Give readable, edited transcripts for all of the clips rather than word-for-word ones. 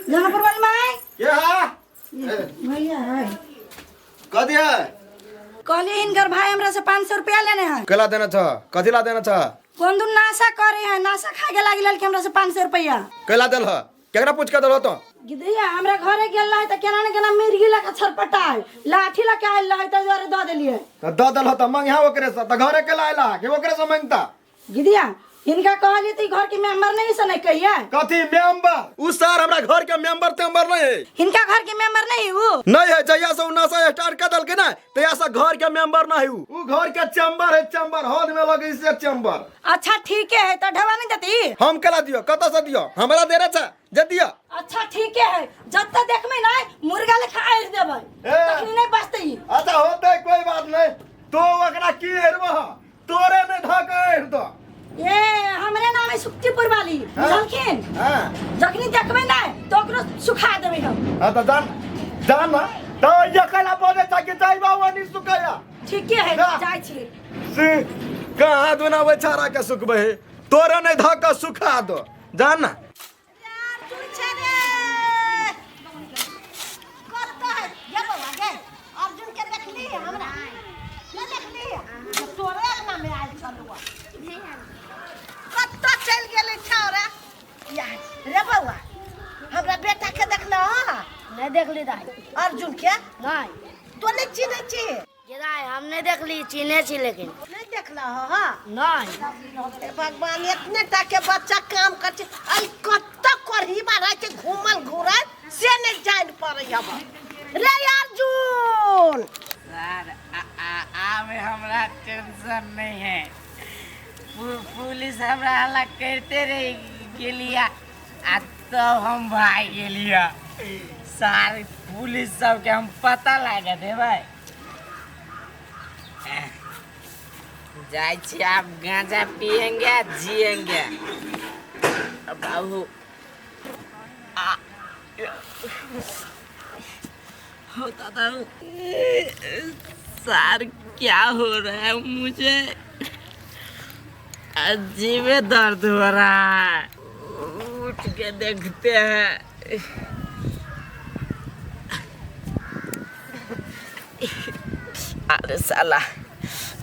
जहाँ पर वाली माई क्या है भैया है कथी है कहली इनकर भाई हमरा से 500 रुपया लेने हैं। कला देना था कथी ला देना था कौन दून नाशा करे हैं नाशा खा के लागी लड़के हमरा से 500 रुपया कला देल है केकरा पूछ के देल तो गिदिया हमरा घरे गेल रहे त केना ने केना मिर्गी लगा छरपटाए लाठी लगा आइल रहे त जोरे द देलिए द देल त मंग ओकरे से त घरे के लायला के ओकरे से मांगता गिदिया इनका कहली ती घर के मेंबर नहीं सने कहिए कथी मेंबर उ सर हमरा घर के मेंबर नहीं है इनका घर के मेंबर नहीं वो नहीं है जहिया से उनासा स्टार्ट कर दल के ना तहिया से घर के मेंबर नहीं उ घर के चैम्बर है चैम्बर हॉल में लगे से चैम्बर। अच्छा ठीक है त ढवा नहीं देती हम कला दियो कत से दियो हमरा दे रहा जे दियो। अच्छा ठीक है जब तक देखमे ना मुर्गा लेखा आइर देबै तखनी नहीं बचतई। अच्छा होते कोई बात नहीं तो ओकरा की हेरबो तोरे में धक हेर दो ये हमरे नाम है सुक्तिपुर वाली बुझलखिन। हां जखनी देखबै ना तो ओकरो सुखा देबै हम। हां त जान ना तो यकला बोले था कि जाइबा वनी सुखाया ठीक है जाय छी से कहां दुना बेचारा के सुखबे तोरे नहीं धक सुखा दो जान ना यार तू छे करता है ये बाबा गे अर्जुन के देख ली हमरा ये देख ली तोरे नाम में आइल चलुआ कत्ता चल गेले छौरा यार रे बाबा हमरा बेटा के देखलो नहीं देखली दाई अर्जुन के नहीं तो नहीं चिन्ह छी गिराय हम नहीं देखली चिन्हे छी लेकिन नहीं देखला हां नहीं भगवान इतने टा के बच्चा काम करते आई कत्ता करही मारा के घूमल घुरल से नहीं जान पड़े अब रे अर्जुन सर आवे हमरा टेंशन नहीं है पुलिस हमरा हल्ला करते रही गेलिया आ तो हम भाग गेलिया सारे पुलिस सब के हम पता लगा दे भाई जाए छी आप गांजा पिएंगे जिएंगे बाबू होता था सर क्या हो रहा है मुझे अजीब दर्द हो रहा है उठ के देखते हैं अरे साला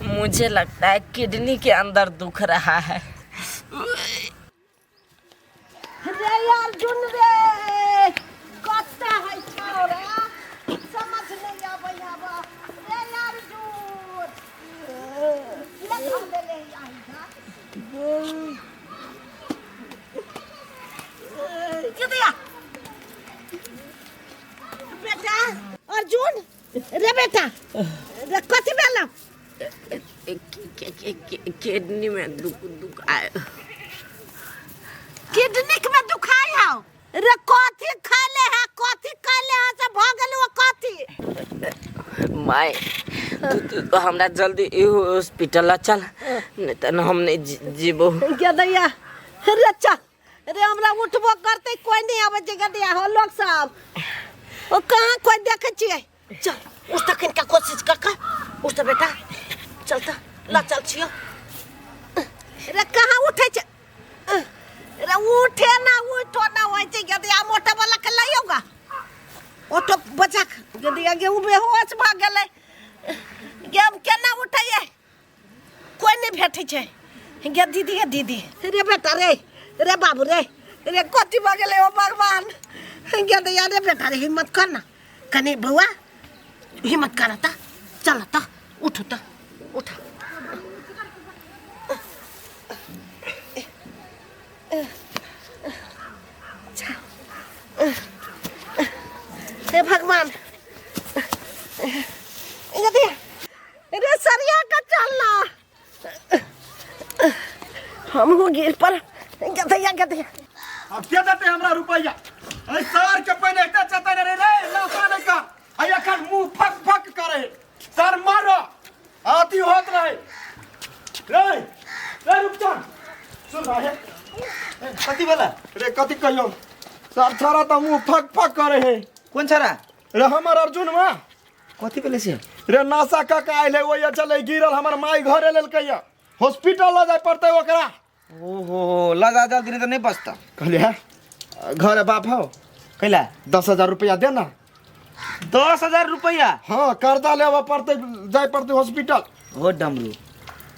मुझे लगता है किडनी के अंदर दुख रहा है। रे अर्जुन रे कत्ता है छौरा समझ नहीं आबै आबा रे अर्जुन ले ले आई था किदिया बेटा अर्जुन रे बेटा रे कथि भेला किडनी में दुख आए किडनी में दुखाई हो रे कथि खाले है कथि खाले है से भ गेल ओ कथि माय तो हमरा जल्दी हॉस्पिटल चल नहीं तो हम नहीं जीबो के दैया रे चल रे हमरा उठबो करते कोई नहीं आवे जगह दिया हो लोग सब ओ कहां कोई देखे छिए चल उस तक इनका कोशिश कर उस तो बेटा चलता ला चल छियो रे कहां उठे छ रे उठे ना उठो ना होय छै गदिया मोटा वाला के लायोगा ऑटो बचा गदिया के उ बेहोश भ गेलै गेम केना उठैए कोई नहीं भेटै छै गे दीदी रे बेटा रे बाबू रे कथि भ गेलै ओ भगवान गदिया रे बेटा रे हिम्मत कर ना कने बउआ हिम्मत करता चलता उठता उठ हे भगवान रे सरिया का चलना हम हो गिर पर गधैया अब क्या देते हमरा रुपया ए सर के पहले एकटा चता रे लाफा नहीं का आई अखन मुंह फक करे सर मारो आती होत रहे रे रुक जा सुन रहा है कथि भेला रे कथि कहियो सर छरा त मुंह फक करे है कौन छरा रे हमर अर्जुन मा कथि भेले से रे नासा का आइले ओया चले गिरल हमर माई घरे लेल कहिया हॉस्पिटल ल जाय पड़ते ओकरा ओहो लगा जल्दी नहीं तो नहीं बचता कहले घर बाप हो कैला 10,000 रुपया दे ना। 10,000 रुपया? हाँ कर्जा लेवा पड़ते, जाए पड़ते हॉस्पिटल। हो डमरू,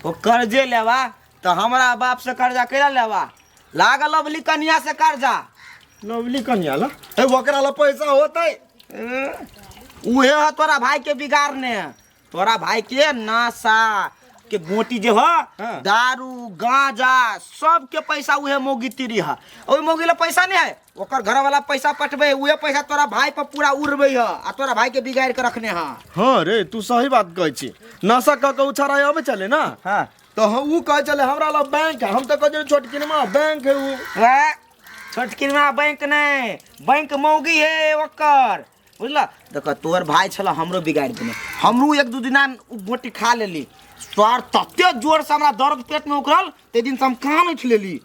वो कर्जे लेवा तो हमारा बाप से कर्जा कैला लेवा? लागल लवली कन्या से कर्जा। लवली कन्या ला ए ओकरा ला पैसा होता है। उहे है तोरा भाई के बिगाड़ने। तोरा भाई के नशा के गोटी जो है, हाँ। दारू गांजा सब के पैसा उहे मोगी तिरी है। ओई मोगी ला पैसा नहीं है, ओकर घर वाला पैसा पटबे, उहे पैसा तोरा भाई पर पूरा उड़बे है आ तोरा भाई के बिगाड़ के रखने है। हाँ रे तू सही बात कहै छी। नशा क के उछारा अब चले ना। हाँ तो हम ऊ कहे चले हमरा ला बैंक है, हम तो कहे छोटकिनमा बैंक है ऊ। वह छोटकिनमा बैंक नहीं, बैंक मौगी है ओकर, बुझला? देखो तोर भाई छला हमरो बिगाड़ देने। हमरो एक दू दिना गोटी खा लेली, स्वार तते जोर से हमरा दर्द पेट में उखड़ल, ते दिन से हम कान उठ लेली।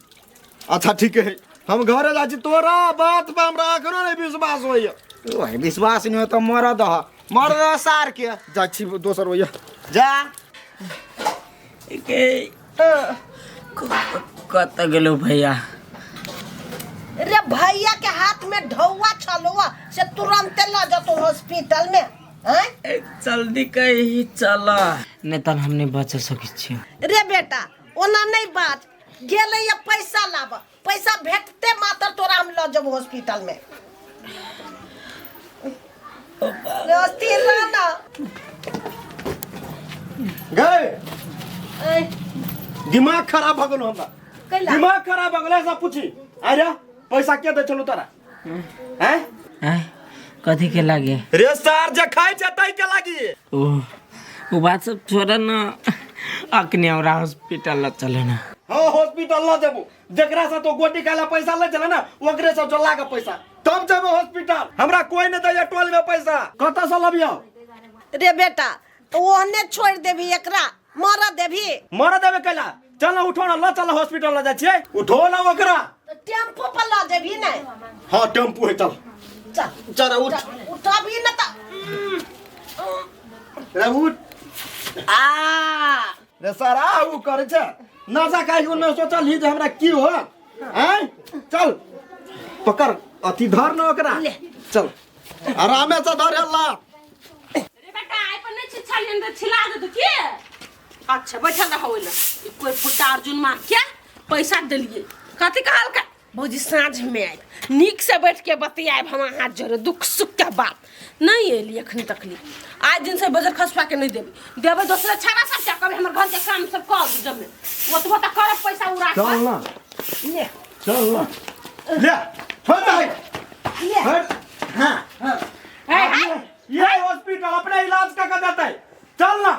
अच्छा ठीक है, हम घरे जा छी। तोरा बात पे हमरा अखनो नहीं विश्वास होइए। ओए विश्वास नहीं हो तो मरद सार के जा छी दोसर भैया। जा के कत गेलो भैया? रे भैया के हाथ में ढौआ छलुआ से तुरंत ला जतो हॉस्पिटल में। हैं? जल्दी कहीं चला, नहीं तो हम नहीं बच सकै छी। रे बेटा ओना नहीं बात, गेले ये पैसा लाब, पैसा भेटते मात्र तोरा हम ल जब हॉस्पिटल में। स्थिर रह ना। गए ए, दिमाग खराब भ गेलो हमरा। कैला? दिमाग खराब भ गेलो। ऐसा पूछी अरे पैसा के दे चलो तोरा? हैं कथी के लागे? रे सार जे खाइ छै तै के लागी। वो बात सब छोड़ ना, अखनी हमरा हॉस्पिटल ला चले ना। हाँ हॉस्पिटल ला जेबू, जकरा से तो गोटी खाला पैसा ले चले ना, ओकरे से चला के पैसा तब जेबू हॉस्पिटल। हमरा कोई नहीं दैया टोल में पैसा। कत से लबियो? रे बेटा तो ओहने छोड़ देभी, एकरा मार देभी। मर देबे कैला? चल उठो ना, ला चल हॉस्पिटल ला जा छिए। उठो ना ओकरा। तो टेम्पो पर ला देभी नहीं? हाँ टेम्पू है, चल चल चल उठ। उठा भी न ता। रे उठ। रे सारा ऊ करे छै नशा खाइ को न सोचल ही जे हमरा की हो। हैं चल पकड़ अथी धर न ओकरा। चल आरामे से धर ला। रे बेटा आई पर नहीं छिछालियन त छिला दे तो के। अच्छा बैठल रहो ओइला, कोई फुटा अर्जुन मार के पैसा देलिए। कथि कहल का भौजी साँझ में आए, नीक से बैठ के बतियाब, हम हाथ जोड़े दुख सुख के बात नहीं एली अखनी तकली। आज दिन से बजर खसवा के नहीं देबे, देबे दूसरा छाड़ा सब क्या कबे हमर घर के काम सब कर जमे ओतबो त कर पैसा उड़ा के। चल ना ले चल ना ले हट ले। हट। हाँ ये हॉस्पिटल अपने इलाज का देता है। चल ना।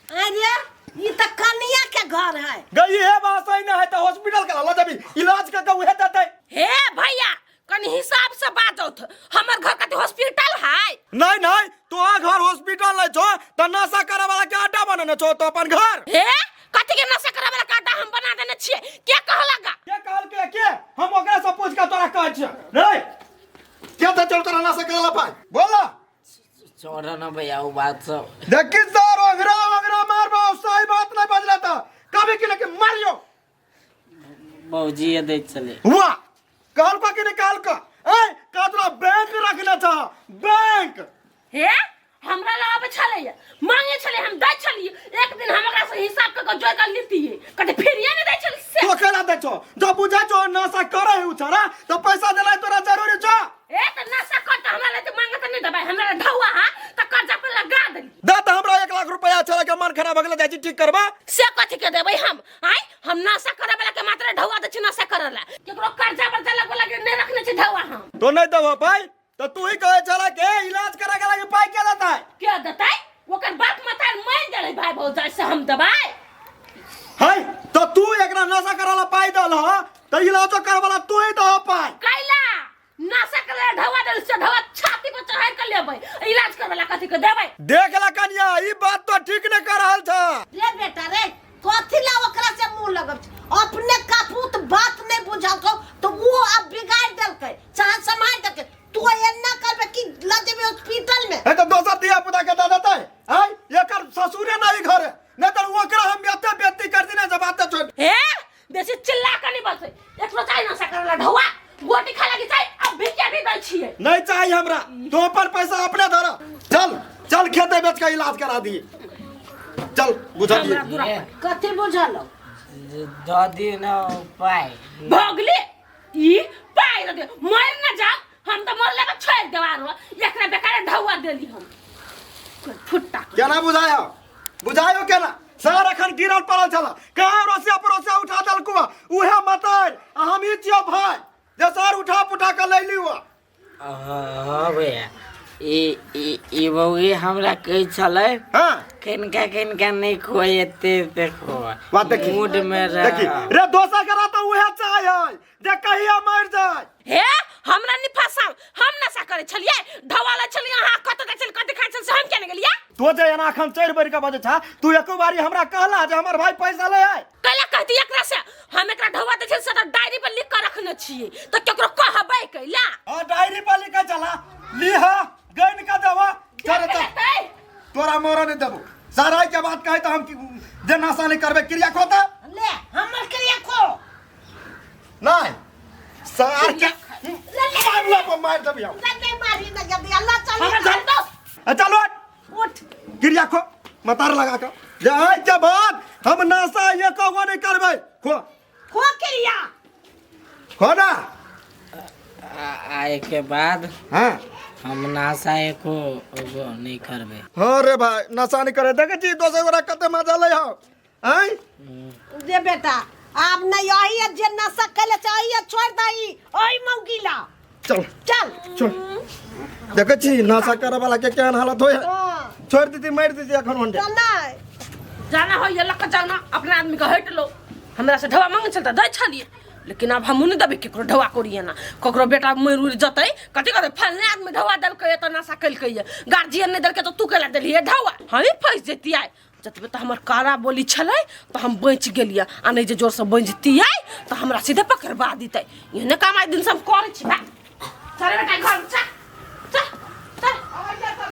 अरे ये तो कन्या के घर है। गई है बात ही ना है तो हॉस्पिटल का ला जब इलाज का उहे देता है। हे भैया कनी हिसाब से बात होत, हमर घर का हॉस्पिटल है। नहीं नहीं तो आ घर हॉस्पिटल नहीं छो तो नशा करे वाला के आटा बनने छो तो अपन घर। हे कथि के नशा करे वाला काटा हम बना देने छिए, क्या कहलगा? के कहल के हम ओकरा से पूछ के तोरा कहै छियै रे क्या था चल तोरा नशा करे ला पाए बोला। छोड़ ना भैया वो बात सब। देखि सर ओगरा मारबो, सही बात नहीं बजला था कभी के लेके मारियो। भौजी ये दे चले हुआ काल को के निकाल का ए का तोरा बैंक रखना था बैंक। हे हमरा लावे छले मांगे छले, हम दै छलिए। एक दिन हमरा से हिसाब के जोड़ कर लेतिए, कते फिर ये नहीं दै छले से। तो केला दे छो जब बुझा छो नशा करे है उछरा तो पैसा देला तोरा जरूरी छो। ए त नशा कर त हमरा ले त मांगे त नहीं दबाई, हमरा ढौआ हा त कर्जा पे लगा देली। दा त हमरा 1 लाख रुपया छला के मन खराब भगले जाई ठीक करबा से कथि के देबै हम? आई हम नशा करे वाला के मात्र ढौआ दै छी नशा करला, केकरो कर्जा पर चला को लगे नहीं रखने छी ढौआ हम। तो नहीं दबा पाई तो तू ही कहे चला के इलाज करे के लगे पाई के देता है। क्या देतै? ओकर बाप मतार मार देले भाई भौजाई से हम दबाई। हाय तो तू एकरा नशा करला पाई दल हो तो इलाज कर वाला तू ही दो पाई। कैला नशा करे ढौआ दे से ढौआ छाती पर चढ़ाई कर लेबै, इलाज करे वाला कथि के देबै? देख ला कन्या ई बात तो ठीक नहीं कर रहल था। रे बेटा रे कथी ला ओकरा से मुंह लगब छै? अपने कापूत बात नहीं बुझल तो वो अब बिगाड़ देलकै, चाहे समाज देलकै। तू एन्ना करबे कि ल जेबे हॉस्पिटल में। है तो दोसर दिया पुता के दे देता है। हाय एकर ससुरे नहीं घर है नहीं तो ओकरा हम एते बेइज्जती कर दिने जब बात छोड़। हे बेसी चिल्ला के नहीं बसे, एकरो चाहि नशा करे वाला ढौआ गोटी खा लगी चाहि अब भी क्या भी दै छियै नहीं चाहिए हमरा। तो अपन पैसा अपने धर। चल चल खेते बेच के इलाज करा दिए। चल बुझा दिए। हमरा दूरा पर कथी बुझल दादी ना पाई भगले ई पाई दे मर न जा हम तो मरले के छोड़ देवार हो एकरा बेकार ढौआ देली हम कोई फुट्टा क्या ना बुझाया बुझायो क्या ना सर अखन गिरल पड़ल छला कहाँ रोसिया परोसिया उठा दल कुआ उहे मतर हम ही छियो भाई जे सर उठा पुठा के ले लियो। हाँ भैया ई बउए हमरा कही चले हां किनका नहीं खोएते देखो बात देखी मूड में देखी रे दोसा करा तो उहे चाहिए जे कहिया मर जाए। हे हमरा नि फसाम हम नशा करे छलिए ढवाला छलिए हां कत चल कत खाइ छल से हम केने गेलिए तो जे एना अखन 4 बरी के बजे छा तू एको बारी हमरा कहला जे हमर भाई पैसा ले आय कला कहती एकरा से हम एकरा ढवा दे छल से डायरी पर लिख के रखने छिए तो केकरो कहबै कैला हां डायरी पर लिख के चला लिहा गन का दवा चल तोरा मोरा नहीं देबो सारा के बात कहे तो हम जे नशा नहीं करबे क्रिया खोता ले हमर क्रिया खो नहीं सार के मारला पर मार दबिया लगे मारी न जल्दी अल्लाह हमरा चल घर तो चलो उठ क्रिया खो मतार लगा के जे आज के बाद हम नशा ये कहो नहीं करबे खो खो क्रिया खो ना आए के बाद हां हम नासा एको नहीं करबे। हां रे भाई नशा नहीं करे देखे छी दोसर गोरा कते मजा ले हो हैं दे बेटा आप नहीं आई है जे नशा कले चाहिए छोड़ दई ओई मौगिला चल चल छोड़ देखे छी नशा करे वाला के केहन हालत होय छोड़ दीती मार दीती अखन वंडे चल नहीं जाना हो ये लक जाना अपने आदमी का हट लो हमरा से ढवा मांगे चलता दै छलिए लेकिन अब हम नहीं देबे केकरो ढवा करिए ना ककरो बेटा मर उड़ जतै कथि करे फलने आदमी ढवा दल के त नशा कल के गार्जियन ने दल के तो तू केला देलिए ढवा हम ही फंस जेतियै जतबे तो हमर कारा बोली छलै तो हम बच गेलिए आ नहीं जे जोर से बंजतियै तो हमरा सीधे पकड़वा दितै एहने काम आइ दिन से हम करै छी चल बेटा घर चल